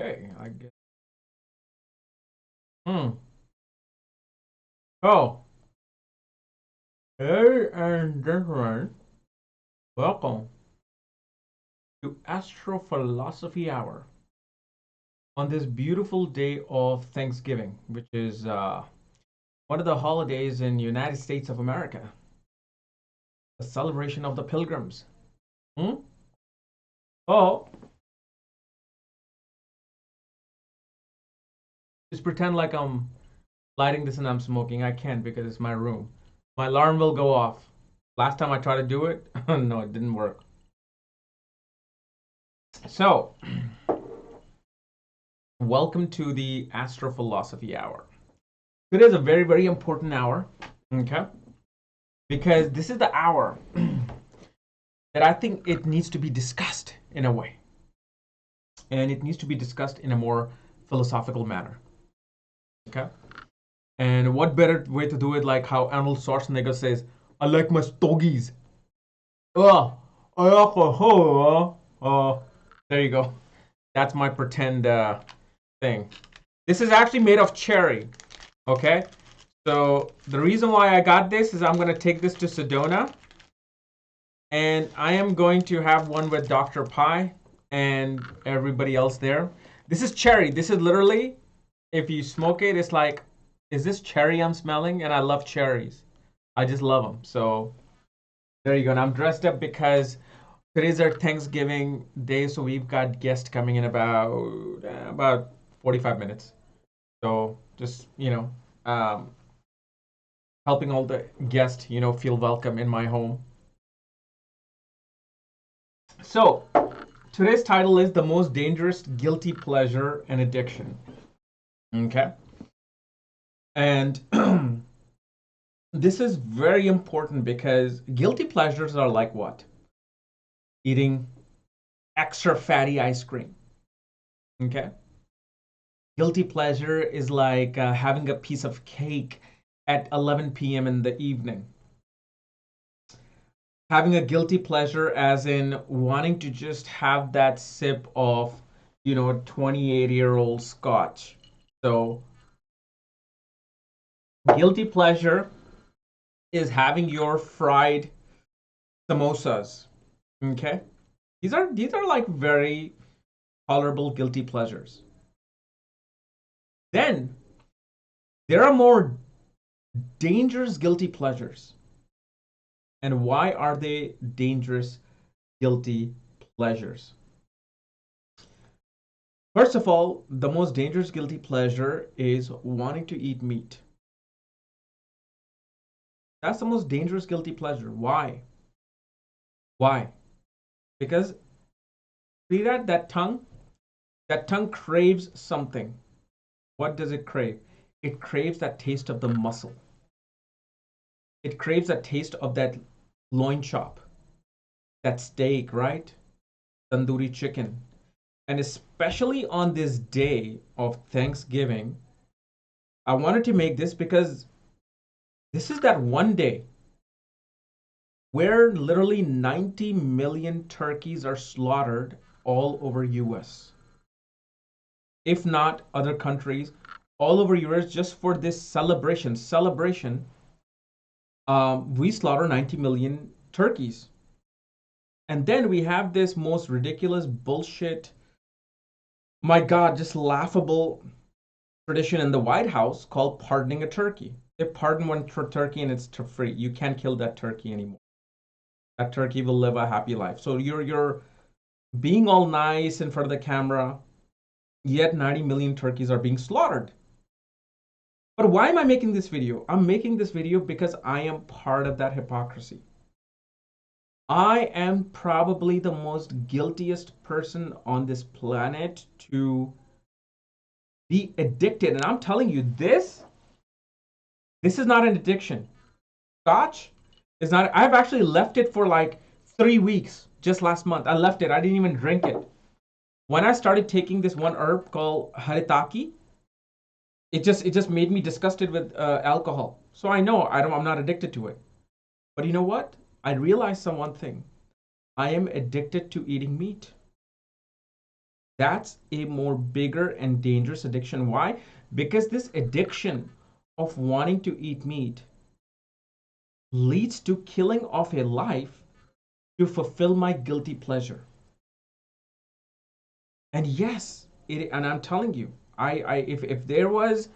Okay, I guess. Hmm. Oh, hey and gentlemen, welcome to Astrophilosophy Hour on this beautiful day of Thanksgiving, which is one of the holidays in United States of America, the celebration of the Pilgrims. Hmm? Oh, just pretend like I'm lighting this and I'm smoking. I can't because it's my room. My alarm will go off. Last time I tried to do it, no, it didn't work. So, welcome to the Astrophilosophy Hour. Today is a very, very important hour, okay? Because this is the hour that I think it needs to be discussed in a way. And it needs to be discussed in a more philosophical manner, okay? And what better way to do it like how Arnold Schwarzenegger says, I like my stogies. Oh, I like a ho. There you go. That's my pretend thing. This is actually made of cherry, okay? So the reason why I got this is I'm going to take this to Sedona and I am going to have one with Dr. Pi and everybody else there. This is cherry. This is literally, if you smoke it, it's like, is this cherry I'm smelling? And I love cherries. I just love them. So there you go. And I'm dressed up because today's our Thanksgiving day. So we've got guests coming in about 45 minutes. So just, helping all the guests, feel welcome in my home. So, today's title is The Most Dangerous Guilty Pleasure and Addiction. Okay. And this is very important because guilty pleasures are like what? Eating extra fatty ice cream. Okay. Guilty pleasure is like having a piece of cake at 11 p.m. in the evening. Having a guilty pleasure as in wanting to just have that sip of 28-year-old scotch. So guilty pleasure is having your fried samosas. Okay, these are like very tolerable guilty pleasures. Then there are more dangerous guilty pleasures. And why are they dangerous guilty pleasures? First of all, the most dangerous guilty pleasure is wanting to eat meat. That's the most dangerous guilty pleasure. Why? Why? Because see that tongue craves something. What does it crave? It craves that taste of the muscle. It craves that taste of that loin chop, that steak, right? Tandoori chicken. And especially on this day of Thanksgiving, I wanted to make this because this is that one day where literally 90 million turkeys are slaughtered all over US. If not other countries, all over US just for this celebration, we slaughter 90 million turkeys. And then we have this most ridiculous bullshit, my God, just laughable tradition in the White House called pardoning a turkey. They pardon one turkey and it's free. You can't kill that turkey anymore. That turkey will live a happy life. So you're being all nice in front of the camera, yet 90 million turkeys are being slaughtered. But why am I making this video? I'm making this video because I am part of that hypocrisy. I am probably the most guiltiest person on this planet to be addicted. And I'm telling you, this is not an addiction. Scotch is not, I've actually left it for like 3 weeks just last month. I left it. I didn't even drink it. When I started taking this one herb called haritaki, it just made me disgusted with alcohol. So I know I'm not addicted to it. But you know what? I realized some one thing. I am addicted to eating meat. That's a more bigger and dangerous addiction. Why? Because this addiction of wanting to eat meat leads to killing of a life to fulfill my guilty pleasure. And yes, and I'm telling you, if there was,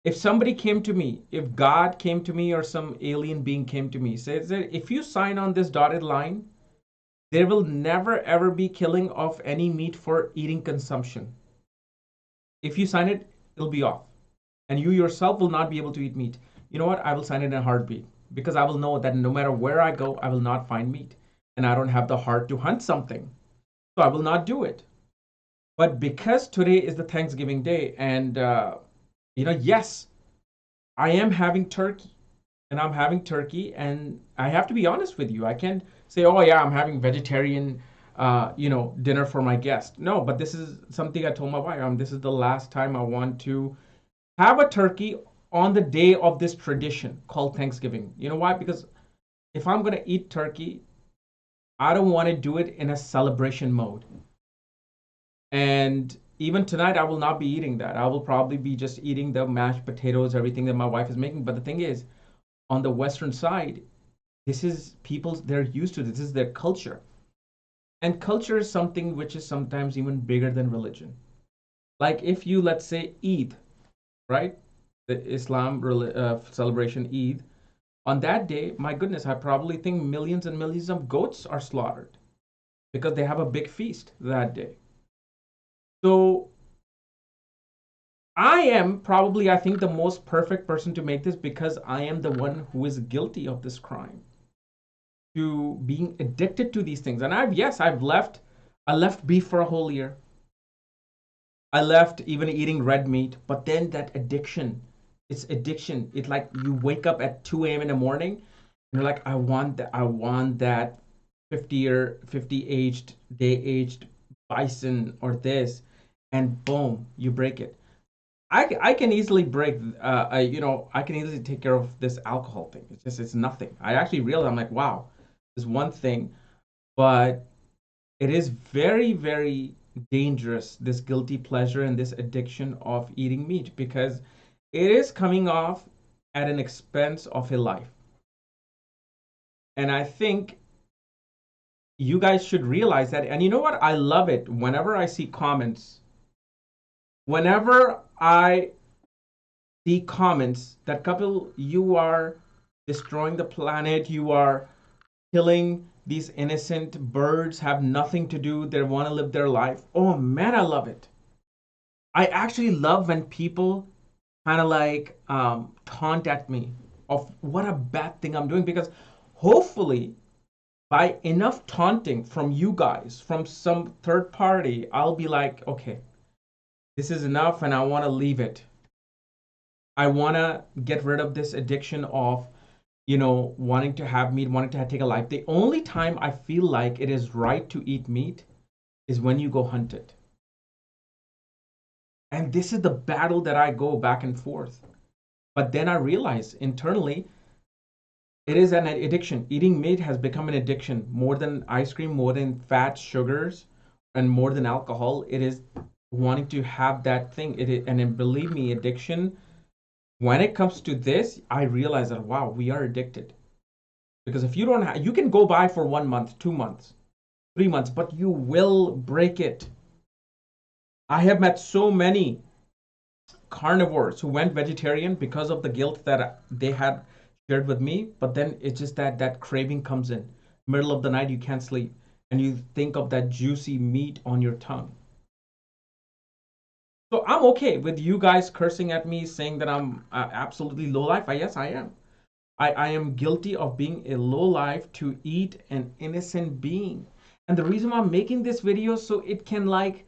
if somebody came to me, if God came to me or some alien being came to me, says that if you sign on this dotted line, there will never ever be killing of any meat for eating consumption. If you sign it, it'll be off. And you yourself will not be able to eat meat. You know what? I will sign it in a heartbeat because I will know that no matter where I go, I will not find meat. And I don't have the heart to hunt something. So I will not do it. But because today is the Thanksgiving day, and yes, I am having turkey, and I'm having turkey, and I have to be honest with you. I can't say, oh yeah, I'm having vegetarian, dinner for my guest. No, but this is something I told my wife. This is the last time I want to have a turkey on the day of this tradition called Thanksgiving. You know why? Because if I'm gonna eat turkey, I don't want to do it in a celebration mode. And even tonight, I will not be eating that. I will probably be just eating the mashed potatoes, everything that my wife is making. But the thing is, on the Western side, this is people's, they're used to this. This is their culture. And culture is something which is sometimes even bigger than religion. Like if you, let's say, Eid, right? The Islam celebration Eid. On that day, my goodness, I probably think millions and millions of goats are slaughtered because they have a big feast that day. So I am probably, I think, the most perfect person to make this because I am the one who is guilty of this crime, to being addicted to these things. And I left beef for a whole year. I left even eating red meat, but then that addiction, it's addiction. It's like you wake up at 2 a.m. in the morning and you're like, I want that 50 aged, day aged bison or this, and boom, you break it. I can easily break, I can easily take care of this alcohol thing. It's nothing. I actually realized, I'm like, wow, this one thing, but it is very, very dangerous, this guilty pleasure and this addiction of eating meat, because it is coming off at an expense of a life. And I think you guys should realize that. And you know what? I love it whenever I see comments. Whenever I see comments that couple, you are destroying the planet, you are killing these innocent birds, have nothing to do, they want to live their life. Oh man, I love it. I actually love when people kind of like taunt at me of what a bad thing I'm doing, because hopefully by enough taunting from you guys, from some third party, I'll be like, okay, this is enough and I want to leave it. I want to get rid of this addiction of, wanting to have meat, wanting to take a life. The only time I feel like it is right to eat meat is when you go hunt it. And this is the battle that I go back and forth. But then I realize internally, it is an addiction. Eating meat has become an addiction more than ice cream, more than fat, sugars, and more than alcohol. It is wanting to have that thing. And believe me, addiction, when it comes to this, I realize that, wow, we are addicted. Because if you don't have, you can go by for 1 month, 2 months, 3 months, but you will break it. I have met so many carnivores who went vegetarian because of the guilt that they had shared with me, but then it's just that craving comes in. Middle of the night, you can't sleep, and you think of that juicy meat on your tongue. So I'm okay with you guys cursing at me, saying that I'm absolutely low life. Yes, I am. I am guilty of being a low life to eat an innocent being. And the reason why I'm making this video, so it can like,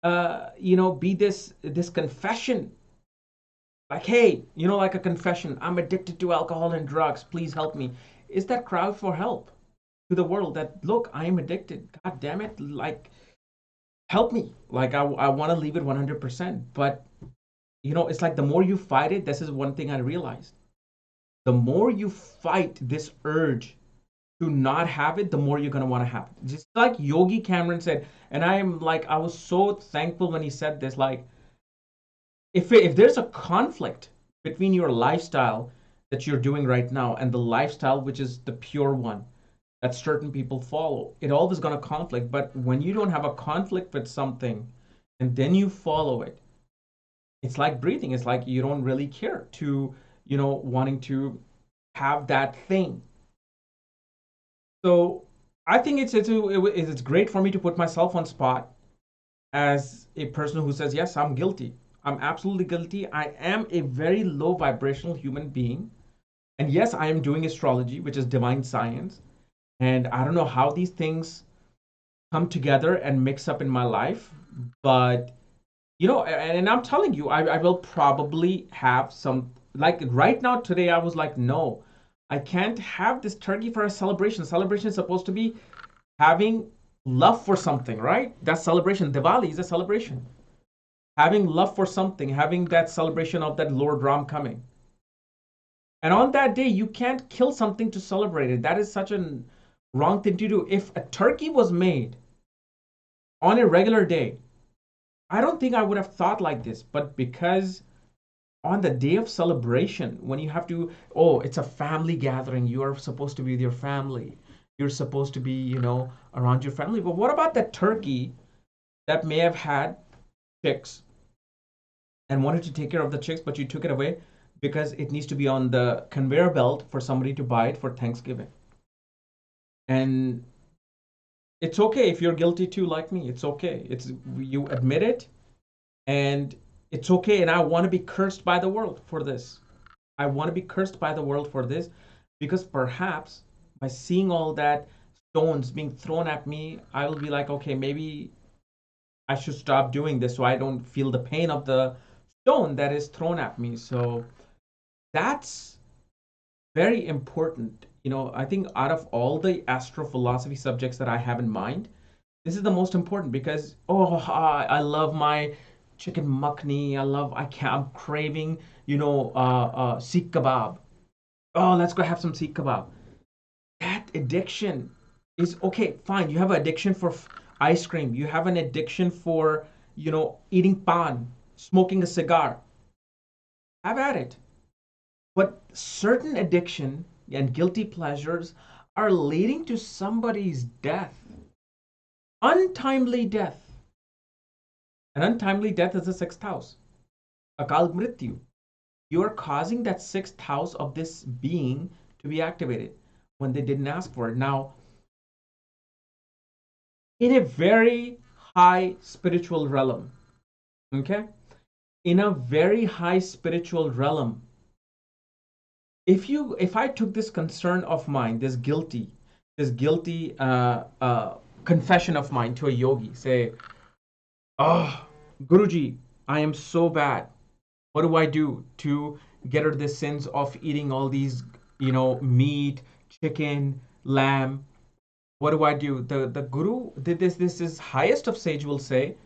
be this confession. Like, hey, like a confession. I'm addicted to alcohol and drugs. Please help me. Is that cry for help to the world that, look, I am addicted. God damn it. Like, help me. Like, I want to leave it 100%. But, it's like the more you fight it, this is one thing I realized. The more you fight this urge to not have it, the more you're going to want to have it. Just like Yogi Cameron said, and I was so thankful when he said this. Like, if there's a conflict between your lifestyle that you're doing right now and the lifestyle which is the pure one that certain people follow, it always going to conflict. But when you don't have a conflict with something and then you follow it, it's like breathing. It's like you don't really care to, wanting to have that thing. So I think it's great for me to put myself on spot as a person who says, yes, I'm guilty. I'm absolutely guilty. I am a very low vibrational human being. And yes, I am doing astrology, which is divine science. And I don't know how these things come together and mix up in my life. But, and I'm telling you, I will probably have some, like right now, today, I was like, no, I can't have this turkey for a celebration. Celebration is supposed to be having love for something, right? That's celebration. Diwali is a celebration. Having love for something, having that celebration of that Lord Ram coming. And on that day, you can't kill something to celebrate it. That is such a wrong thing to do. If a turkey was made on a regular day, I don't think I would have thought like this. But because on the day of celebration, when you have to, oh, it's a family gathering, you are supposed to be with your family. You're supposed to be, around your family. But what about that turkey that may have had chicks and wanted to take care of the chicks, but you took it away because it needs to be on the conveyor belt for somebody to buy it for Thanksgiving? And it's okay if you're guilty too, like me. It's okay. It's you admit it, and it's okay. And I want to be cursed by the world for this. I want to be cursed by the world for this because perhaps by seeing all that stones being thrown at me, I will be like, okay, maybe I should stop doing this so I don't feel the pain of the stone that is thrown at me. So that's very important. I think out of all the astrophilosophy subjects that I have in mind, this is the most important because I love my chicken makhni. I'm craving, Sikh kebab. Oh, let's go have some Sikh kebab. That addiction is okay, fine. You have an addiction for ice cream. You have an addiction for, eating pan, smoking a cigar. Have at it. But certain addiction and guilty pleasures are leading to somebody's death, untimely death. An untimely death is the sixth house, akal mrityu. You are causing that sixth house of this being to be activated when they didn't ask for it. Now, in a very high spiritual realm, okay? In a very high spiritual realm, if I took this concern of mine, this guilty confession of mine to a yogi, say, oh, Guruji, I am so bad. What do I do to get rid of the sins of eating all these, meat, chicken, lamb? What do I do? The guru did this. This is highest of sage will say,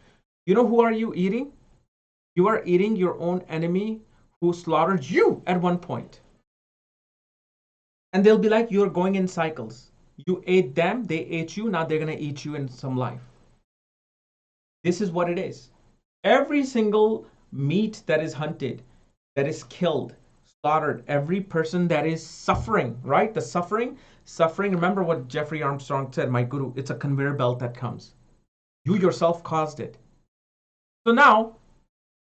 who are you eating? You are eating your own enemy who slaughtered you at one point. And they'll be like, you're going in cycles. You ate them, they ate you, now they're going to eat you in some life. This is what it is. Every single meat that is hunted, that is killed, slaughtered, every person that is suffering, right? The suffering, remember what Jeffrey Armstrong said, my guru, it's a conveyor belt that comes. You yourself caused it. So now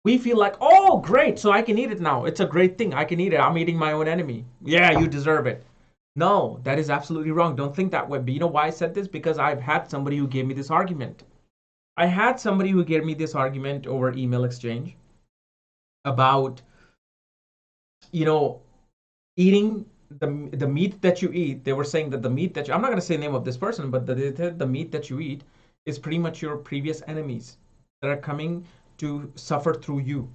we feel like, oh, great, so I can eat it now. It's a great thing. I can eat it. I'm eating my own enemy. Yeah, you deserve it. No, that is absolutely wrong. Don't think that way. But you know why I said this? Because I've had somebody who gave me this argument. I had somebody who gave me this argument over email exchange about, you know, eating the meat that you eat. They were saying that the meat that I'm not going to say the name of this person, but the meat that you eat is pretty much your previous enemies that are coming to suffer through you.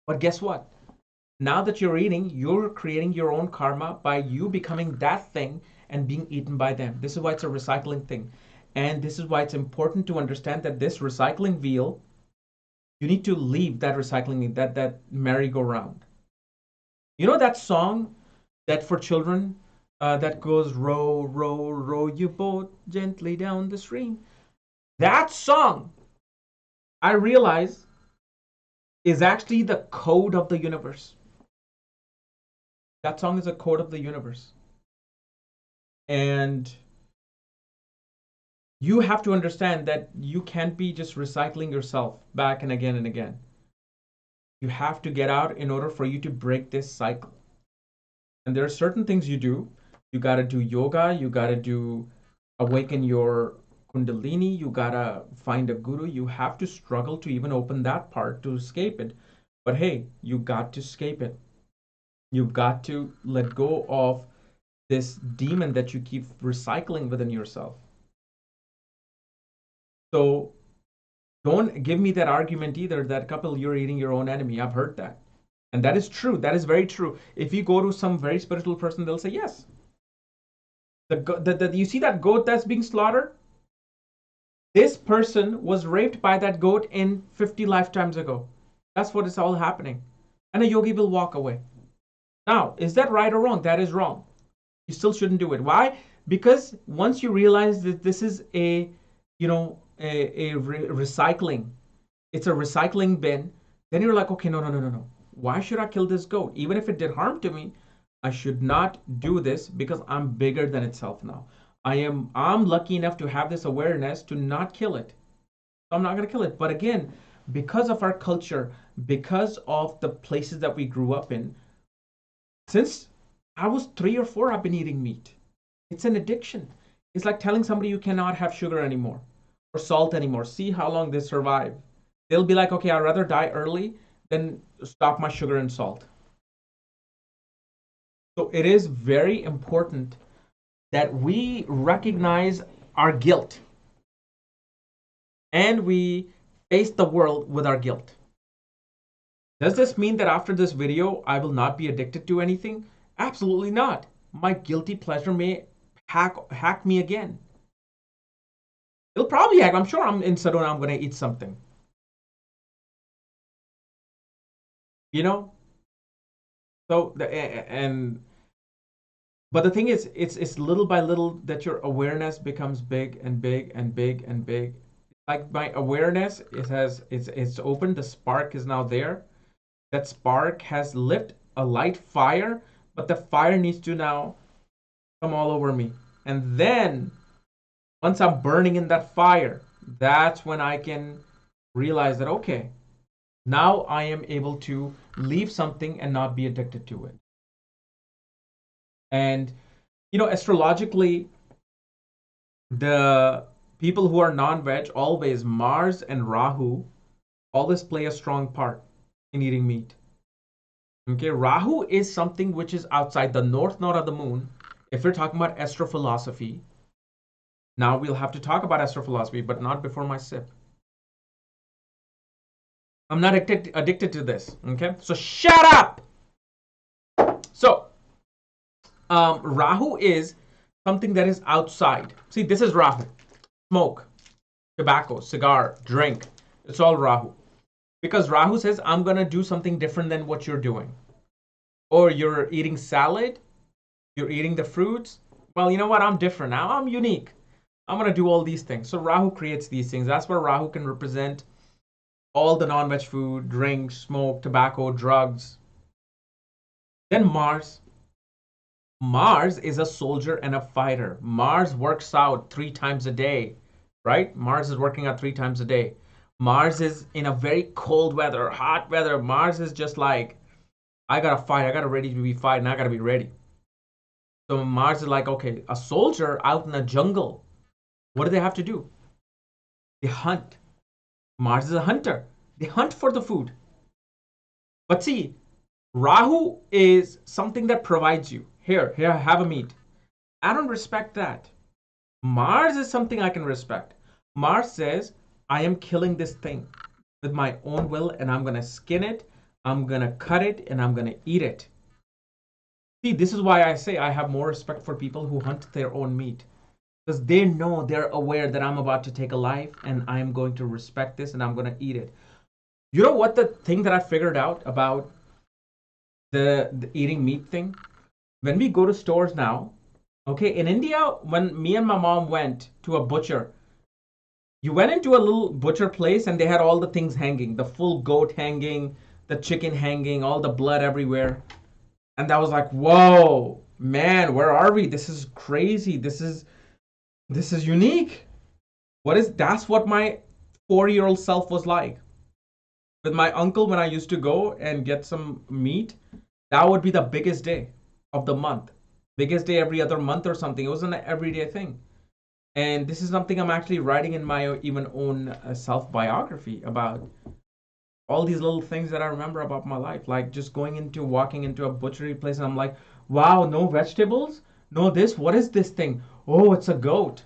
But guess what? Now that you're eating, you're creating your own karma by you becoming that thing and being eaten by them. This is why it's a recycling thing. And this is why it's important to understand that this recycling wheel, you need to leave that recycling, that merry-go-round. You know that song that for children, that goes row, row, row your boat gently down the stream. That song, I realize, is actually the code of the universe. That song is a code of the universe. And you have to understand that you can't be just recycling yourself back and again and again. You have to get out in order for you to break this cycle. And there are certain things you do. You got to do yoga, you got to do awaken your kundalini, you got to find a guru. You have to struggle to even open that part to escape it. But hey, you got to escape it. You've got to let go of this demon that you keep recycling within yourself. So don't give me that argument either that couple, you're eating your own enemy. I've heard that. And that is true. That is very true. If you go to some very spiritual person, they'll say, yes. You see that goat that's being slaughtered? This person was raped by that goat in 50 lifetimes ago. That's what is all happening. And a yogi will walk away. Now, is that right or wrong? That is wrong. You still shouldn't do it. Why? Because once you realize that this is a recycling, it's a recycling bin, then you're like, okay, no. Why should I kill this goat? Even if it did harm to me, I should not do this because I'm bigger than itself now. I'm lucky enough to have this awareness to not kill it. I'm not going to kill it. But again, because of our culture, because of the places that we grew up in, since I was 3 or 4, I've been eating meat. It's an addiction. It's like telling somebody you cannot have sugar anymore or salt anymore. See how long they survive. They'll be like, okay, I'd rather die early than stop my sugar and salt. So it is very important that we recognize our guilt and we face the world with our guilt. Does this mean that after this video, I will not be addicted to anything? Absolutely not. My guilty pleasure may hack me again. It'll probably hack. I'm sure I'm in Sedona, I'm going to eat something. You know? So, but the thing is, it's little by little that your awareness becomes big and big and big and big. Like my awareness, it's open. The spark is now there. That spark has lit a light fire, but the fire needs to now come all over me. And then once I'm burning in that fire, that's when I can realize that, okay, now I am able to leave something and not be addicted to it. And, astrologically, the people who are non-veg, always Mars and Rahu always play a strong part in eating meat. Okay, Rahu is something which is outside the north node of the moon. If we're talking about astrophilosophy, now we'll have to talk about astrophilosophy, but not before my sip. I'm not addicted to this, okay? So shut up! So, Rahu is something that is outside. See, this is Rahu. Smoke, tobacco, cigar, drink. It's all Rahu. Because Rahu says, I'm going to do something different than what you're doing. Or you're eating salad, you're eating the fruits. Well, you know what? I'm different now. I'm unique. I'm going to do all these things. So Rahu creates these things. That's where Rahu can represent all the non-veg food, drinks, smoke, tobacco, drugs. Then Mars. Mars is a soldier and a fighter. Mars works out 3 times a day, right? Mars is working out 3 times a day. Mars is in a very cold weather, hot weather. Mars is just like, I gotta fight. I gotta ready to be fighting. I gotta be ready. So Mars is like, okay, a soldier out in the jungle. What do they have to do? They hunt. Mars is a hunter. They hunt for the food. But see, Rahu is something that provides you. Here, have a meat. I don't respect that. Mars is something I can respect. Mars says, I am killing this thing with my own will and I'm going to skin it, I'm going to cut it, and I'm going to eat it. See, this is why I say I have more respect for people who hunt their own meat. Because they know, they're aware that I'm about to take a life and I'm going to respect this and I'm going to eat it. You know what the thing that I figured out about the eating meat thing? When we go to stores now, Okay, in India, when me and my mom went to a butcher, you went into a little butcher place and they had all the things hanging, the full goat hanging, the chicken hanging, all the blood everywhere. And that was like, whoa, man, where are we? This is crazy. This is unique. That's what my 4-year-old self was like. With my uncle, when I used to go and get some meat, that would be the biggest day of the month. Biggest day every other month or something. It was an everyday thing. And this is something I'm actually writing in my even own self biography about all these little things that I remember about my life. Like just walking into a butchery place and I'm like, wow, no vegetables? No this? What is this thing? Oh, it's a goat.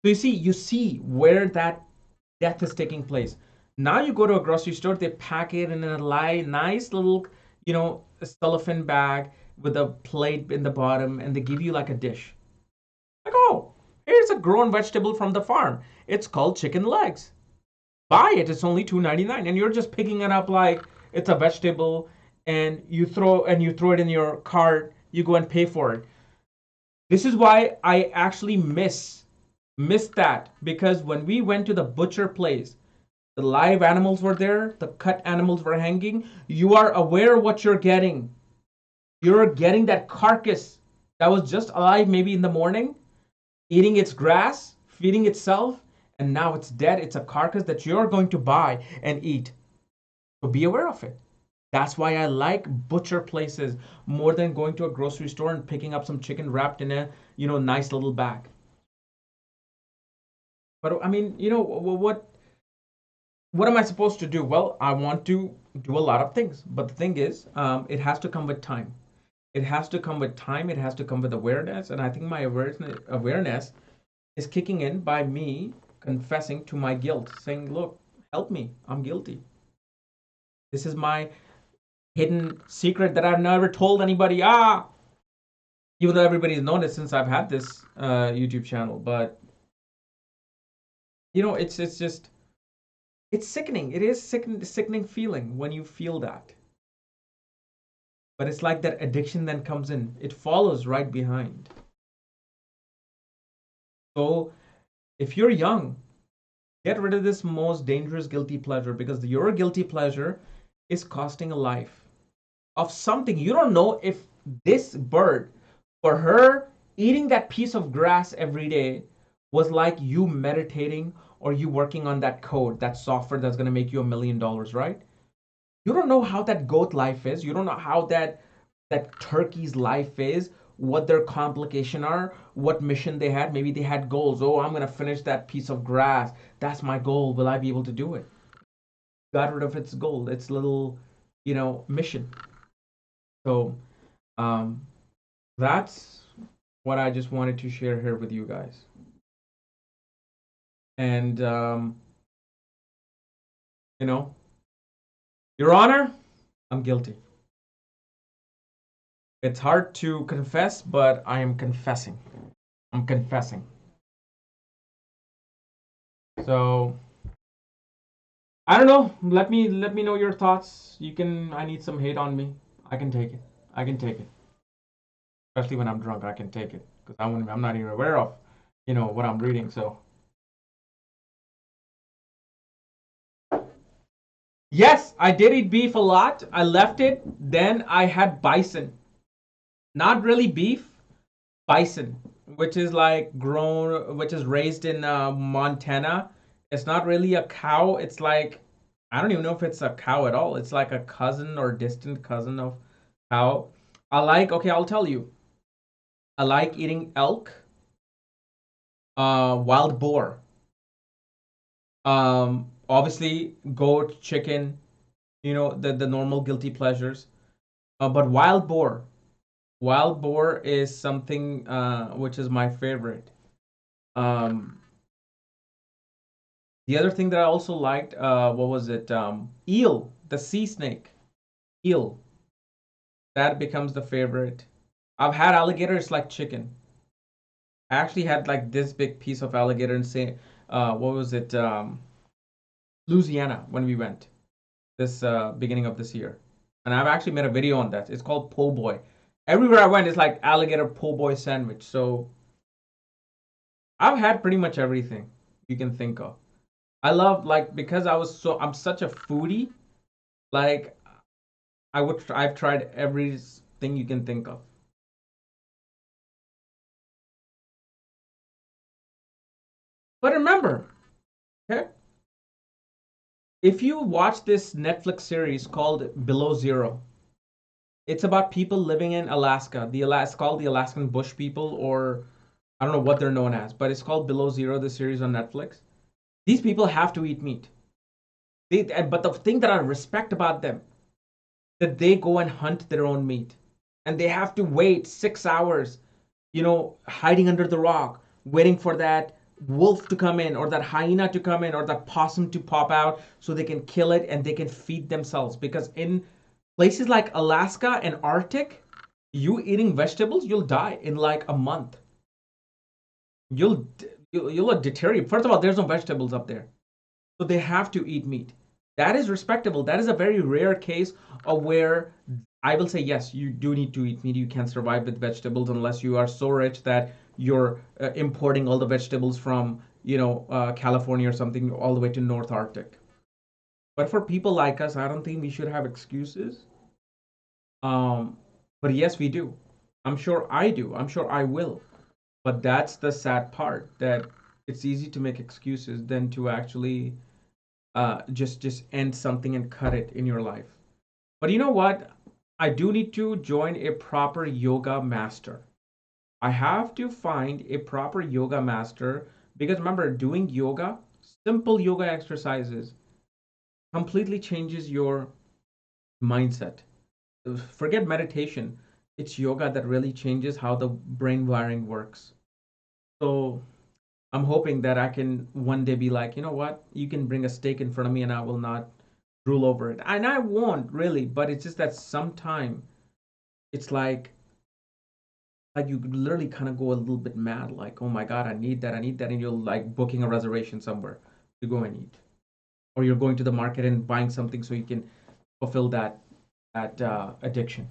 So you see where that death is taking place. Now you go to a grocery store, they pack it in a nice little, cellophane bag with a plate in the bottom, and they give you like a dish. Like, oh, here's a grown vegetable from the farm. It's called chicken legs. Buy it. It's only $2.99, and you're just picking it up like it's a vegetable, and you throw it in your cart. You go and pay for it. This is why I actually miss that, because when we went to the butcher place, the live animals were there, the cut animals were hanging. You are aware what you're getting. You're getting that carcass that was just alive maybe in the morning, eating its grass, feeding itself, and now it's dead. It's a carcass that you're going to buy and eat. So be aware of it. That's why I like butcher places more than going to a grocery store and picking up some chicken wrapped in a, nice little bag. But I mean, what am I supposed to do? Well, I want to do a lot of things, but the thing is, it has to come with time. It has to come with time. It has to come with awareness, and I think my awareness is kicking in by me confessing to my guilt, saying, "Look, help me. I'm guilty. This is my hidden secret that I've never told anybody." Even though everybody's known it since I've had this YouTube channel, but it's just it's sickening. It is sickening feeling when you feel that. But it's like that addiction then comes in. It follows right behind. So if you're young, get rid of this most dangerous guilty pleasure, because your guilty pleasure is costing a life of something. You don't know if this bird, for her, eating that piece of grass every day was like you meditating or you working on that code, that software that's going to make you $1 million, right? You don't know how that goat life is. You don't know how that turkey's life is, what their complication are, what mission they had. Maybe they had goals. Oh, I'm gonna finish that piece of grass. That's my goal. Will I be able to do it? Got rid of its goal, its little, mission. So, um, that's what I just wanted to share here with you guys. And you know, Your Honor, I'm guilty. It's hard to confess, but I am confessing. I'm confessing. So I don't know. Let me know your thoughts. You can. I need some hate on me. I can take it. I can take it. Especially when I'm drunk, I can take it because I'm not even aware of, what I'm reading. So yes, I did eat beef a lot. I left it. Then I had bison. Not really beef, bison, which is like grown, which is raised in Montana. It's not really a cow. It's like, I don't even know if it's a cow at all. It's like a cousin or distant cousin of cow. Okay, I'll tell you. I like eating elk, wild boar, obviously goat, chicken, the normal guilty pleasures. But wild boar is something which is my favorite. Um, the other thing that I also liked, what was it? Eel, the sea snake, eel. That becomes the favorite. I've had alligator. It's like chicken. I actually had like this big piece of alligator and say, what was it? Louisiana when we went this beginning of this year, and I've actually made a video on that. It's called Po' Boy. Everywhere I went, it's like alligator po' boy sandwich. So I've had pretty much everything you can think of. I love, like, because I'm such a foodie. Like, I've tried everything you can think of. But remember, okay, if you watch this Netflix series called Below Zero, it's about people living in Alaska. It's called the Alaskan Bush people, or I don't know what they're known as, but it's called Below Zero, the series on Netflix. These people have to eat meat. But the thing that I respect about them, that they go and hunt their own meat, and they have to wait 6 hours, hiding under the rock, waiting for that wolf to come in, or that hyena to come in, or that possum to pop out, so they can kill it and they can feed themselves. Because in places like Alaska and Arctic, you eating vegetables, you'll die in like a month. You'll you'll deteriorate. First of all, there's no vegetables up there, so they have to eat meat. That is respectable. That is a very rare case of where I will say, yes, you do need to eat meat. You can't survive with vegetables unless you are so rich that you're importing all the vegetables from, California or something all the way to North Arctic. But for people like us, I don't think we should have excuses. Um, but yes, we do. I'm sure I do. I'm sure I will. But that's the sad part, that it's easy to make excuses than to actually just end something and cut it in your life. But you know what? I do need to join a proper yoga master. I have to find a proper yoga master, because remember, doing yoga, simple yoga exercises, completely changes your mindset. Forget meditation. It's yoga that really changes how the brain wiring works. So I'm hoping that I can one day be like, you know what? You can bring a steak in front of me and I will not drool over it. And I won't really, but it's just that sometime it's like you literally kind of go a little bit mad, like, oh my God, I need that. And you're like booking a reservation somewhere to go and eat. Or you're going to the market and buying something so you can fulfill that addiction.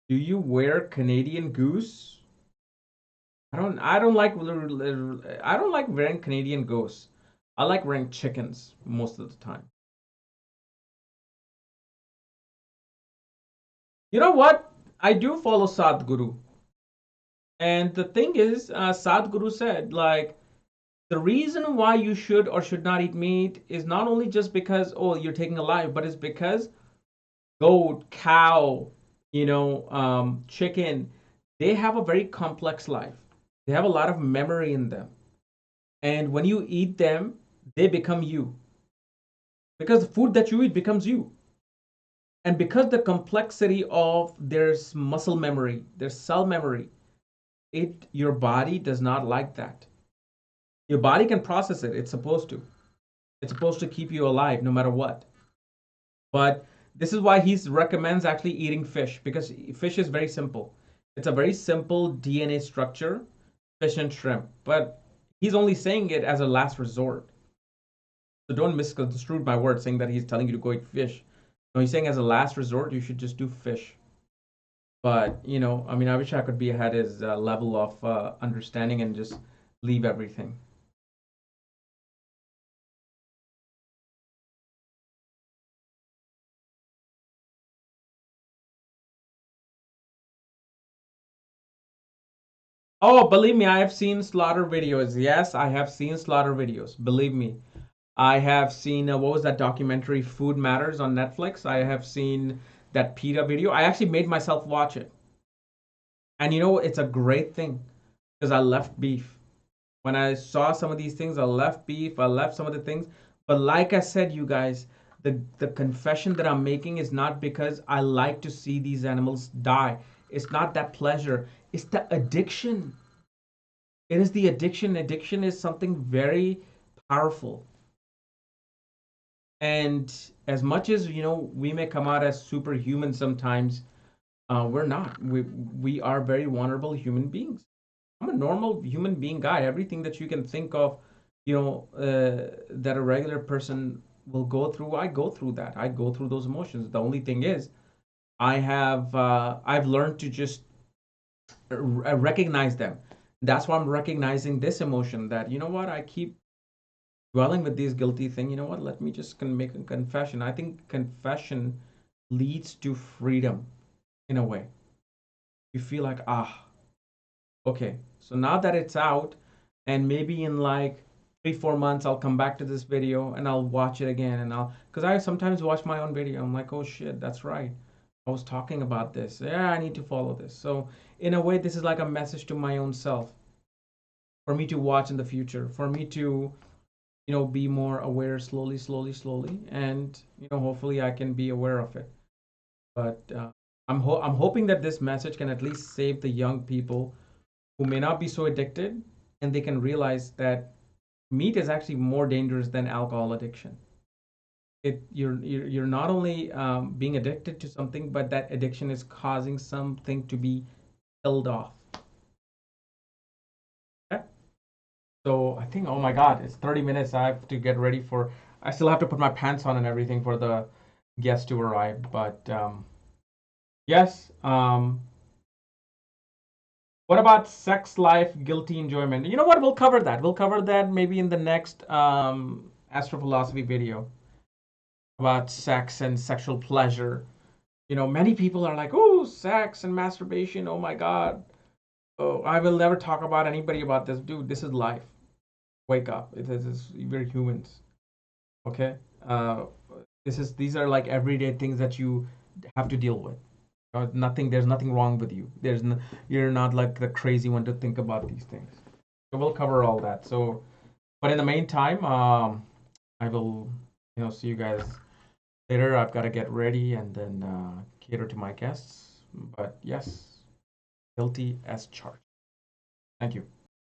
Do you wear Canadian Goose? I don't like wearing Canadian Goose. I like wearing chickens most of the time. You know what? I do follow Sadhguru. And the thing is, Sadhguru said, like, the reason why you should or should not eat meat is not only just because, oh, you're taking a life, but it's because goat, cow, chicken, they have a very complex life. They have a lot of memory in them. And when you eat them, they become you. Because the food that you eat becomes you. And because the complexity of their muscle memory, their cell memory, your body does not like that. Your body can process it. It's supposed to keep you alive no matter what. But this is why he recommends actually eating fish, because fish is very simple. It's a very simple DNA structure, fish and shrimp. But he's only saying it as a last resort. So don't misconstrue my word saying that he's telling you to go eat fish. No, he's saying as a last resort, you should just do fish. But, I mean, I wish I could be at his level of understanding and just leave everything. Oh, believe me, I have seen slaughter videos. Yes, I have seen slaughter videos. Believe me. I have seen, what was that documentary, Food Matters on Netflix? I have seen that PETA video. I actually made myself watch it. And it's a great thing because I left beef. When I saw some of these things, I left beef, I left some of the things. But like I said, you guys, the confession that I'm making is not because I like to see these animals die. It's not that pleasure, it's the addiction. It is the addiction. Addiction is something very powerful. And as much as we may come out as superhuman sometimes, we're not. We are very vulnerable human beings. I'm a normal human being guy. Everything that you can think of, that a regular person will go through. I go through that. I go through those emotions. The only thing is, I've learned to just recognize them. That's why I'm recognizing this emotion. That, you know what, I keep dwelling with these guilty thing. You know what? Let me just make a confession. I think confession leads to freedom in a way. You feel like, okay, so now that it's out, and maybe in like 3 4 months I'll come back to this video and I'll watch it again, and I'll, because I sometimes watch my own video, I'm like, oh shit, that's right, I was talking about this, yeah, I need to follow this. So in a way, this is like a message to my own self, for me to watch in the future, for me to, be more aware, slowly, slowly, slowly, and hopefully I can be aware of it. But I'm hoping that this message can at least save the young people who may not be so addicted, and they can realize that meat is actually more dangerous than alcohol addiction. You're not only being addicted to something, but that addiction is causing something to be killed off. Okay? So I think, oh my God, it's 30 minutes. I have to get ready for. I still have to put my pants on and everything for the guests to arrive. But yes. What about sex life, guilty enjoyment? You know what? We'll cover that. We'll cover that maybe in the next astrophilosophy video about sex and sexual pleasure. Many people are like, oh, sex and masturbation. Oh my God. Oh, I will never talk about anybody about this. Dude, this is life. Wake up. We're humans. Okay? Uh, these are like everyday things that you have to deal with. There's nothing wrong with you. You're not like the crazy one to think about these things. So we'll cover all that. So, but in the meantime, I will, see you guys later. I've got to get ready and then cater to my guests. But yes, guilty as charged. Thank you.